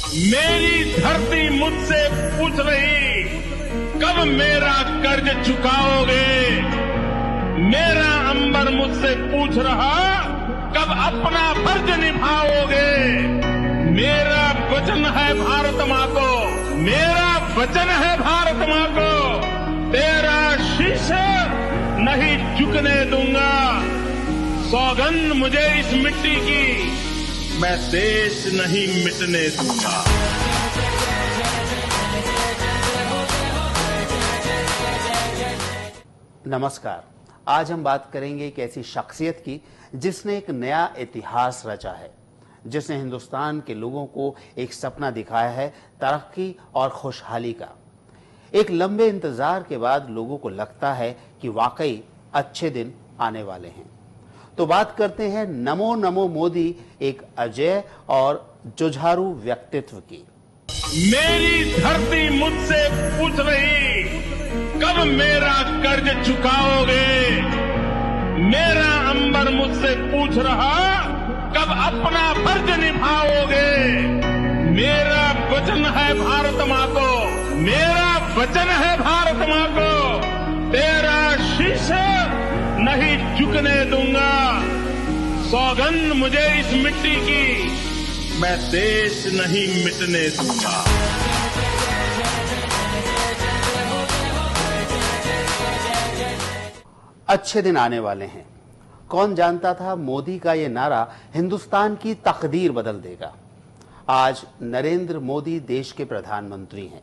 मेरी धरती मुझसे पूछ रही, कब मेरा कर्ज चुकाओगे? मेरा अंबर मुझसे पूछ रहा, कब अपना फर्ज निभाओगे? मेरा वचन है भारत माँ को, मेरा वचन है भारत माँ को, तेरा शीश नहीं झुकने दूंगा। सौगंध मुझे इस मिट्टी की, मैं देश नहीं मिटने दूंगा। नमस्कार। आज हम बात करेंगे एक ऐसी शख्सियत की जिसने एक नया इतिहास रचा है, जिसने हिंदुस्तान के लोगों को एक सपना दिखाया है तरक्की और खुशहाली का। एक लंबे इंतजार के बाद लोगों को लगता है कि वाकई अच्छे दिन आने वाले हैं। तो बात करते हैं नमो नमो मोदी, एक अजय और जुझारू व्यक्तित्व की। मेरी धरती मुझसे पूछ रही, कब मेरा कर्ज चुकाओगे? मेरा अंबर मुझसे पूछ रहा, कब अपना फर्ज निभाओगे? मेरा वचन है भारत माँ को, मेरा वचन है भारत माँ को, तेरा शीश नहीं झुकने दूंगा। सौगंध मुझे इस मिट्टी की, मैं देश नहीं मिटने दूंगा। अच्छे दिन आने वाले हैं। कौन जानता था मोदी का ये नारा हिंदुस्तान की तकदीर बदल देगा। आज नरेंद्र मोदी देश के प्रधानमंत्री हैं।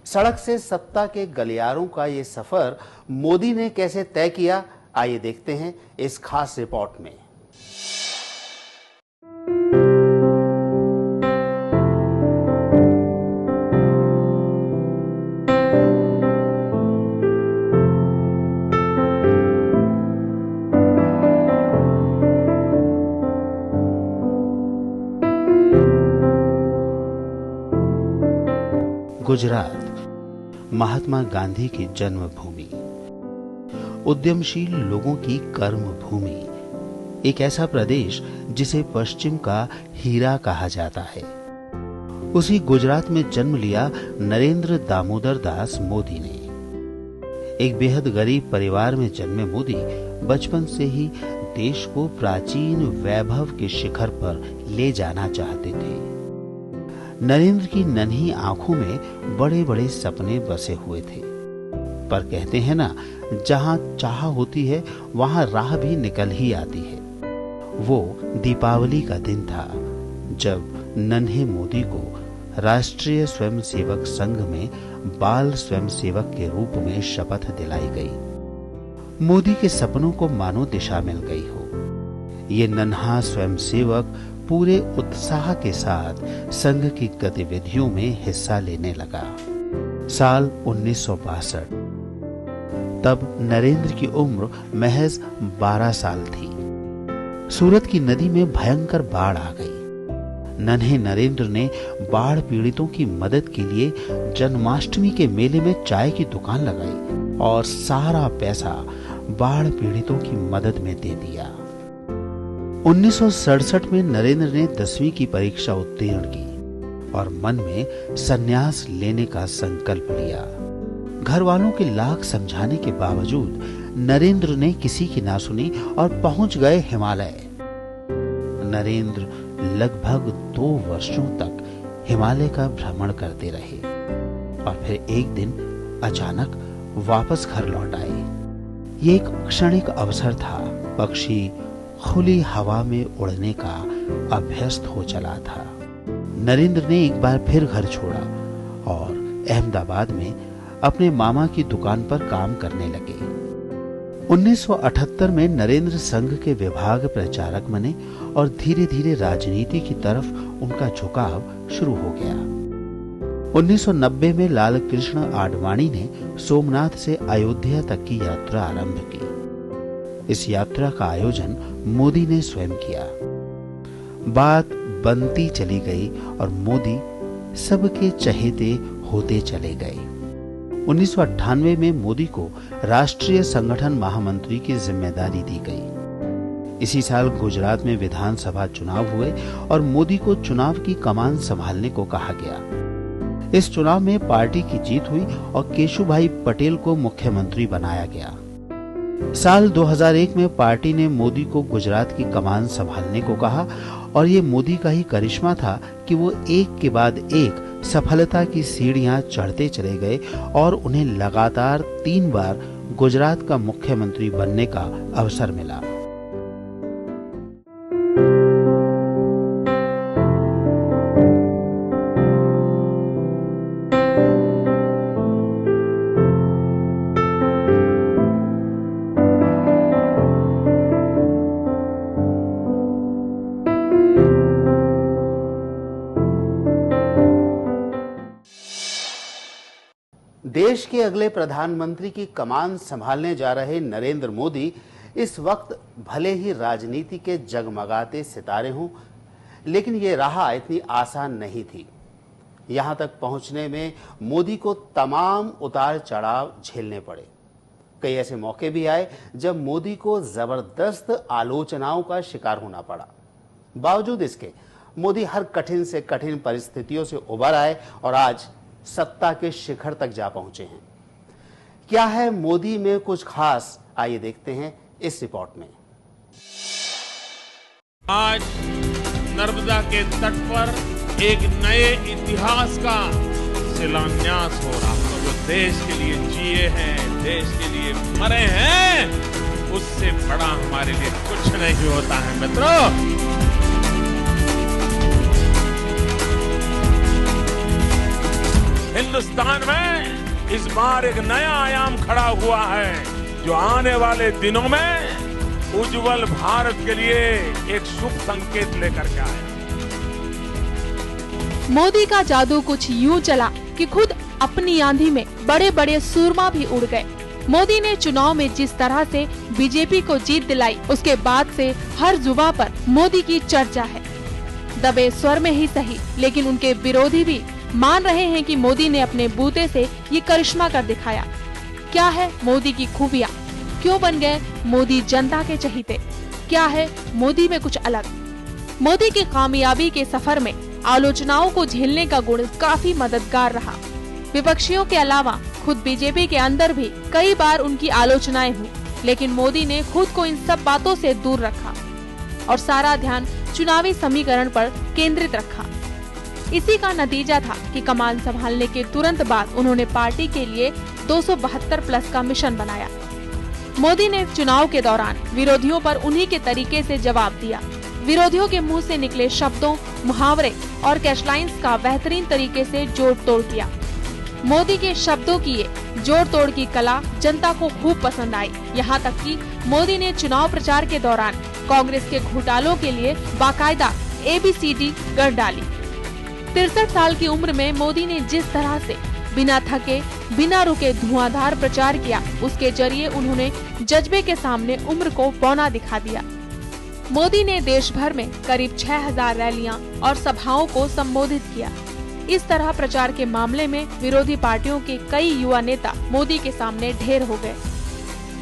सड़क से सत्ता के गलियारों का ये सफर मोदी ने कैसे तय किया, आइए देखते हैं इस खास रिपोर्ट में। गुजरात, महात्मा गांधी की जन्मभूमि, उद्यमशील लोगों की कर्म भूमि, एक ऐसा प्रदेश जिसे पश्चिम का हीरा कहा जाता है। उसी गुजरात में जन्म लिया नरेंद्र दामोदर दास मोदी ने। एक बेहद गरीब परिवार में जन्मे मोदी बचपन से ही देश को प्राचीन वैभव के शिखर पर ले जाना चाहते थे। नरेंद्र की नन्ही आंखों में बड़े बड़े सपने बसे हुए थे, पर कहते हैं ना, जहां चाह होती है वहां राह भी निकल ही आती है। वो दीपावली का दिन था जब नन्हे मोदी को राष्ट्रीय स्वयंसेवक संघ में बाल स्वयंसेवक के रूप में शपथ दिलाई गई। मोदी के सपनों को मानो दिशा मिल गई हो। ये नन्हा स्वयंसेवक पूरे उत्साह के साथ संघ की गतिविधियों में हिस्सा लेने लगा। साल 1962, तब नरेंद्र की उम्र महज 12 साल थी। सूरत की नदी में भयंकर बाढ़ आ गई। नन्हे नरेंद्र ने बाढ़ पीड़ितों की मदद के लिए जन्माष्टमी के मेले में चाय की दुकान लगाई और सारा पैसा बाढ़ पीड़ितों की मदद में दे दिया। 1967 में नरेंद्र ने 10वीं की परीक्षा उत्तीर्ण की और मन में संन्यास लेने का संकल्प लिया। घर वालों के लाख समझाने के बावजूद नरेंद्र ने किसी की ना सुनी और पहुंच गए हिमालय। नरेंद्र लगभग 2 वर्षों तक हिमालय का भ्रमण करते रहे और फिर एक दिन अचानक वापस घर लौट आए। ये एक क्षणिक अवसर था। पक्षी खुली हवा में उड़ने का अभ्यस्त हो चला था। नरेंद्र ने एक बार फिर घर छोड़ा और अहमदाबाद में अपने मामा की दुकान पर काम करने लगे। 1978 में नरेंद्र संघ के विभाग प्रचारक बने और धीरे धीरे राजनीति की तरफ उनका झुकाव शुरू हो गया। 1990 में लाल कृष्ण आडवाणी ने सोमनाथ से अयोध्या तक की यात्रा आरंभ की। इस यात्रा का आयोजन मोदी ने स्वयं किया। बात बनती चली गई और मोदी सबके चहेते होते चले गए। 1998 में मोदी को राष्ट्रीय संगठन महामंत्री की जिम्मेदारी दी गई। इसी साल गुजरात में विधानसभा चुनाव हुए और मोदी को चुनाव की कमान संभालने को कहा गया। इस चुनाव में पार्टी की जीत हुई और केशुभाई पटेल को मुख्यमंत्री बनाया गया। साल 2001 में पार्टी ने मोदी को गुजरात की कमान संभालने को कहा और ये मोदी का ही करिश्मा था कि वो एक के बाद एक सफलता की सीढ़ियां चढ़ते चले गए और उन्हें लगातार 3 बार गुजरात का मुख्यमंत्री बनने का अवसर मिला। देश के अगले प्रधानमंत्री की कमान संभालने जा रहे नरेंद्र मोदी इस वक्त भले ही राजनीति के जगमगाते सितारे हों, लेकिन ये राह इतनी आसान नहीं थी। यहां तक पहुंचने में मोदी को तमाम उतार चढ़ाव झेलने पड़े। कई ऐसे मौके भी आए जब मोदी को जबरदस्त आलोचनाओं का शिकार होना पड़ा। बावजूद इसके मोदी हर कठिन से कठिन परिस्थितियों से उबर आए और आज सत्ता के शिखर तक जा पहुंचे हैं। क्या है मोदी में कुछ खास, आइए देखते हैं इस रिपोर्ट में। आज नर्मदा के तट पर एक नए इतिहास का शिलान्यास हो रहा है। जो देश के लिए जिए हैं, देश के लिए मरे हैं, उससे बड़ा हमारे लिए कुछ नहीं होता है मित्रों। हिंदुस्तान में इस बार एक नया आयाम खड़ा हुआ है जो आने वाले दिनों में उज्जवल भारत के लिए एक शुभ संकेत लेकर के आया। मोदी का जादू कुछ यूं चला कि खुद अपनी आंधी में बड़े बड़े सूरमा भी उड़ गए। मोदी ने चुनाव में जिस तरह से बीजेपी को जीत दिलाई, उसके बाद से हर जुबान पर मोदी की चर्चा है। दबे स्वर में ही सही, लेकिन उनके विरोधी भी मान रहे हैं कि मोदी ने अपने बूते से ये करिश्मा कर दिखाया। क्या है मोदी की खूबियाँ? क्यों बन गए मोदी जनता के चहीते? क्या है मोदी में कुछ अलग? मोदी की कामयाबी के सफर में आलोचनाओं को झेलने का गुण काफी मददगार रहा। विपक्षियों के अलावा खुद बीजेपी के अंदर भी कई बार उनकी आलोचनाएं हुई, लेकिन मोदी ने खुद को इन सब बातों से दूर रखा और सारा ध्यान चुनावी समीकरण पर केंद्रित रखा। इसी का नतीजा था कि कमान संभालने के तुरंत बाद उन्होंने पार्टी के लिए 272 प्लस का मिशन बनाया। मोदी ने चुनाव के दौरान विरोधियों पर उन्हीं के तरीके से जवाब दिया। विरोधियों के मुंह से निकले शब्दों, मुहावरे और कैशलाइंस का बेहतरीन तरीके से जोड़ तोड़ किया। मोदी के शब्दों की ये जोड़ तोड़ की कला जनता को खूब पसंद आई। यहाँ तक कि मोदी ने चुनाव प्रचार के दौरान कांग्रेस के घोटालों के लिए बाकायदा ABCD गढ़ डाली। 63 साल की उम्र में मोदी ने जिस तरह से बिना थके, बिना रुके धुआंधार प्रचार किया, उसके जरिए उन्होंने जज्बे के सामने उम्र को बौना दिखा दिया। मोदी ने देश भर में करीब 6000 रैलियां और सभाओं को संबोधित किया। इस तरह प्रचार के मामले में विरोधी पार्टियों के कई युवा नेता मोदी के सामने ढेर हो गए।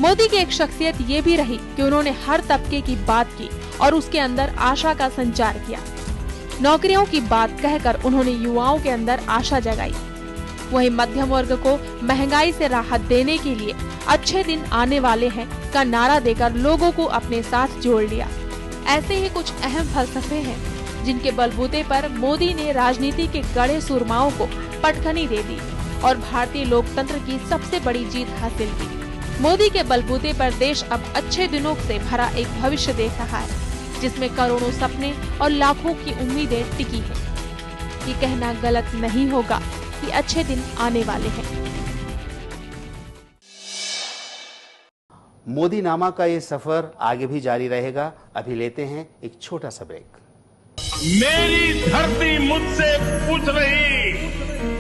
मोदी की एक शख्सियत ये भी रही कि उन्होंने हर तबके की बात की और उसके अंदर आशा का संचार किया। नौकरियों की बात कहकर उन्होंने युवाओं के अंदर आशा जगाई। वहीं मध्यम वर्ग को महंगाई से राहत देने के लिए अच्छे दिन आने वाले हैं का नारा देकर लोगों को अपने साथ जोड़ लिया। ऐसे ही कुछ अहम फलसफे हैं जिनके बलबूते पर मोदी ने राजनीति के गड़े सुरमाओं को पटखनी दे दी और भारतीय लोकतंत्र की सबसे बड़ी जीत हासिल की। मोदी के बलबूते पर देश अब अच्छे दिनों से भरा एक भविष्य देख रहा है, जिसमें करोड़ों सपने और लाखों की उम्मीदें टिकी हैं। ये कहना गलत नहीं होगा कि अच्छे दिन आने वाले हैं। मोदी नामा का ये सफर आगे भी जारी रहेगा। अभी लेते हैं एक छोटा सा ब्रेक। मेरी धरती मुझसे पूछ रही,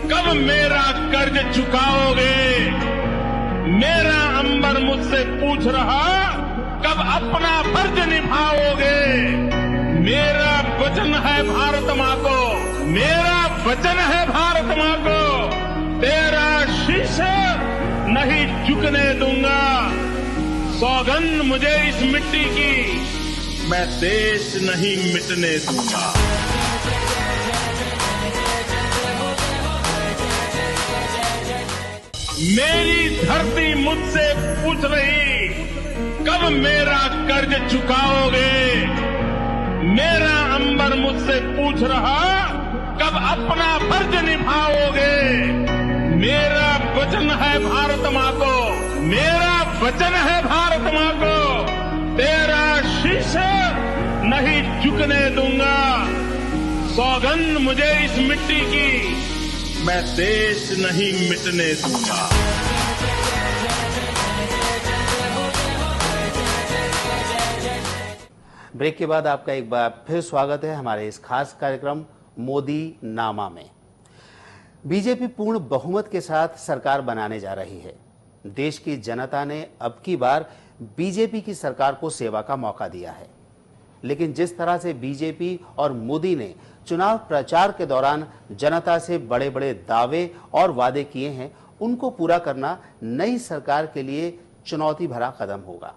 कब मेरा कर्ज चुकाओगे? मेरा अंबर मुझसे पूछ रहा, कब अपना फर्ज निभाओगे? मेरा वचन है भारत माँ को, मेरा वचन है भारत माँ को, तेरा शीश नहीं झुकने दूंगा। सौगंध मुझे इस मिट्टी की, मैं देश नहीं मिटने दूंगा। मेरी धरती मुझसे पूछ रही, कब मेरा कर्ज चुकाओगे? मेरा अंबर मुझसे पूछ रहा, कब अपना फर्ज निभाओगे? मेरा वचन है भारत मां को, मेरा वचन है भारत मां को, तेरा शीश नहीं झुकने दूंगा। सौगंध मुझे इस मिट्टी की, मैं देश नहीं मिटने दूंगा। ब्रेक के बाद आपका एक बार फिर स्वागत है हमारे इस खास कार्यक्रम मोदी नामा में। बीजेपी पूर्ण बहुमत के साथ सरकार बनाने जा रही है। देश की जनता ने अब की बार बीजेपी की सरकार को सेवा का मौका दिया है, लेकिन जिस तरह से बीजेपी और मोदी ने चुनाव प्रचार के दौरान जनता से बड़े बड़े दावे और वादे किए हैं, उनको पूरा करना नई सरकार के लिए चुनौती भरा कदम होगा।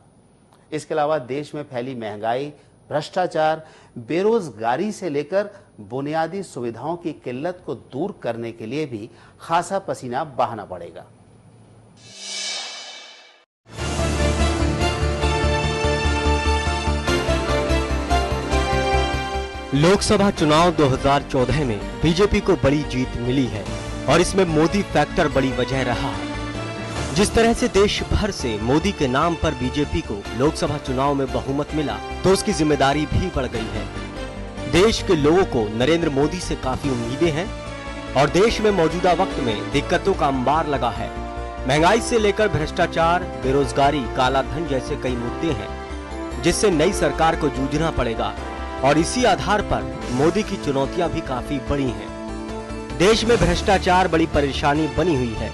इसके अलावा देश में फैली महंगाई, भ्रष्टाचार, बेरोजगारी से लेकर बुनियादी सुविधाओं की किल्लत को दूर करने के लिए भी खासा पसीना बहाना पड़ेगा। लोकसभा चुनाव 2014 में बीजेपी को बड़ी जीत मिली है और इसमें मोदी फैक्टर बड़ी वजह रहा है। जिस तरह से देश भर से मोदी के नाम पर बीजेपी को लोकसभा चुनाव में बहुमत मिला, तो उसकी जिम्मेदारी भी बढ़ गई है। देश के लोगों को नरेंद्र मोदी से काफी उम्मीदें हैं और देश में मौजूदा वक्त में दिक्कतों का अंबार लगा है। महंगाई से लेकर भ्रष्टाचार, बेरोजगारी, काला धन जैसे कई मुद्दे हैं जिससे नई सरकार को जूझना पड़ेगा और इसी आधार पर मोदी की चुनौतियां भी काफी बड़ी हैं। देश में भ्रष्टाचार बड़ी परेशानी बनी हुई है।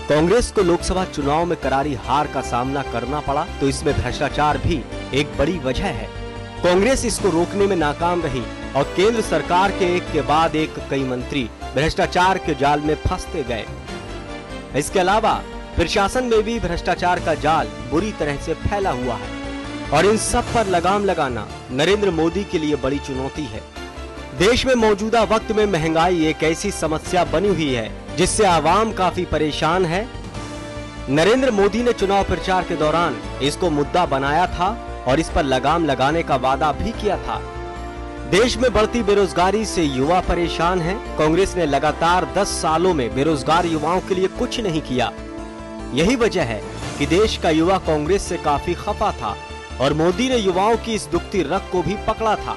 कांग्रेस को लोकसभा चुनाव में करारी हार का सामना करना पड़ा, तो इसमें भ्रष्टाचार भी एक बड़ी वजह है। कांग्रेस इसको रोकने में नाकाम रही और केंद्र सरकार के एक के बाद एक कई मंत्री भ्रष्टाचार के जाल में फंसते गए। इसके अलावा प्रशासन में भी भ्रष्टाचार का जाल बुरी तरह से फैला हुआ है और इन सब पर लगाम लगाना नरेंद्र मोदी के लिए बड़ी चुनौती है। देश में मौजूदा वक्त में महंगाई एक ऐसी समस्या बनी हुई है जिससे आवाम काफी परेशान है। नरेंद्र मोदी ने चुनाव प्रचार के दौरान इसको मुद्दा बनाया था और इस पर लगाम लगाने का वादा भी किया था। देश में बढ़ती बेरोजगारी से युवा परेशान हैं। कांग्रेस ने लगातार 10 सालों में बेरोजगार युवाओं के लिए कुछ नहीं किया। यही वजह है कि देश का युवा कांग्रेस से काफी खफा था और मोदी ने युवाओं की इस दुखती रग को भी पकड़ा था।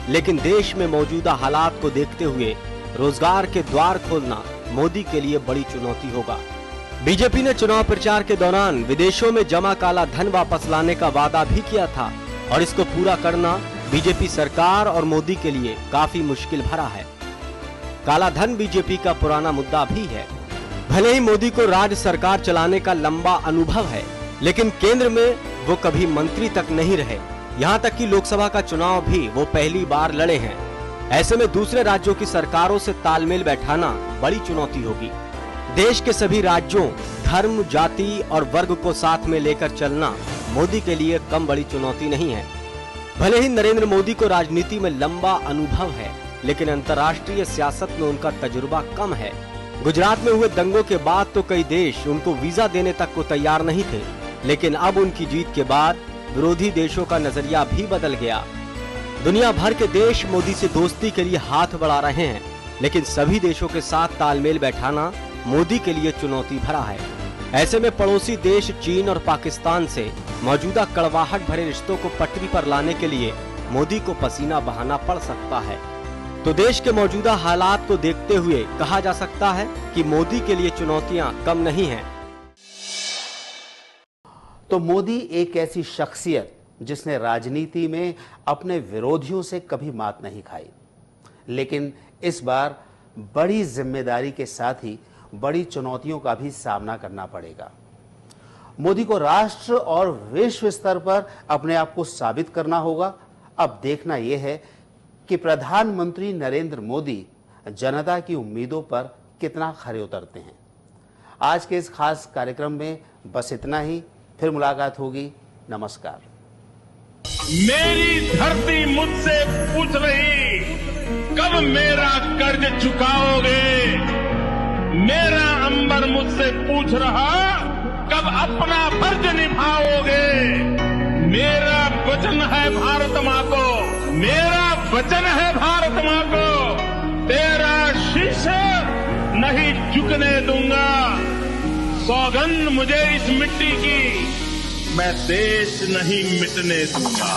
लेकिन देश में मौजूदा हालात को देखते हुए रोजगार के द्वार खोलना मोदी के लिए बड़ी चुनौती होगा। बीजेपी ने चुनाव प्रचार के दौरान विदेशों में जमा काला धन वापस लाने का वादा भी किया था और इसको पूरा करना बीजेपी सरकार और मोदी के लिए काफी मुश्किल भरा है। काला धन बीजेपी का पुराना मुद्दा भी है। भले ही मोदी को राज्य सरकार चलाने का लंबा अनुभव है, लेकिन केंद्र में वो कभी मंत्री तक नहीं रहे। यहाँ तक कि लोकसभा का चुनाव भी वो पहली बार लड़े हैं। ऐसे में दूसरे राज्यों की सरकारों से तालमेल बैठाना बड़ी चुनौती होगी। देश के सभी राज्यों, धर्म, जाति और वर्ग को साथ में लेकर चलना मोदी के लिए कम बड़ी चुनौती नहीं है। भले ही नरेंद्र मोदी को राजनीति में लंबा अनुभव है, लेकिन अंतर्राष्ट्रीय सियासत में उनका तजुर्बा कम है। गुजरात में हुए दंगों के बाद तो कई देश उनको वीजा देने तक को तैयार नहीं थे, लेकिन अब उनकी जीत के बाद विरोधी देशों का नजरिया भी बदल गया। दुनिया भर के देश मोदी से दोस्ती के लिए हाथ बढ़ा रहे हैं, लेकिन सभी देशों के साथ तालमेल बैठाना मोदी के लिए चुनौती भरा है। ऐसे में पड़ोसी देश चीन और पाकिस्तान से मौजूदा कड़वाहट भरे रिश्तों को पटरी पर लाने के लिए मोदी को पसीना बहाना पड़ सकता है। तो देश के मौजूदा हालात को देखते हुए कहा जा सकता है कि मोदी के लिए चुनौतियां कम नहीं हैं। तो मोदी एक ऐसी शख्सियत जिसने राजनीति में अपने विरोधियों से कभी मात नहीं खाई, लेकिन इस बार बड़ी जिम्मेदारी के साथ ही बड़ी चुनौतियों का भी सामना करना पड़ेगा। मोदी को राष्ट्र और विश्व स्तर पर अपने आप को साबित करना होगा। अब देखना यह है कि प्रधानमंत्री नरेंद्र मोदी जनता की उम्मीदों पर कितना खरे उतरते हैं। आज के इस खास कार्यक्रम में बस इतना ही। फिर मुलाकात होगी। नमस्कार। मेरी धरती मुझसे पूछ रही, कब मेरा कर्ज चुकाओगे? मेरा अंबर मुझसे पूछ रहा, कब अपना फर्ज निभाओगे? मेरा वचन है भारत माँ को, मेरा वचन है भारत माँ को, तेरा शीश नहीं झुकने दूंगा। सौगंध मुझे इस मिट्टी की, मैं देश नहीं मिटने दूंगा।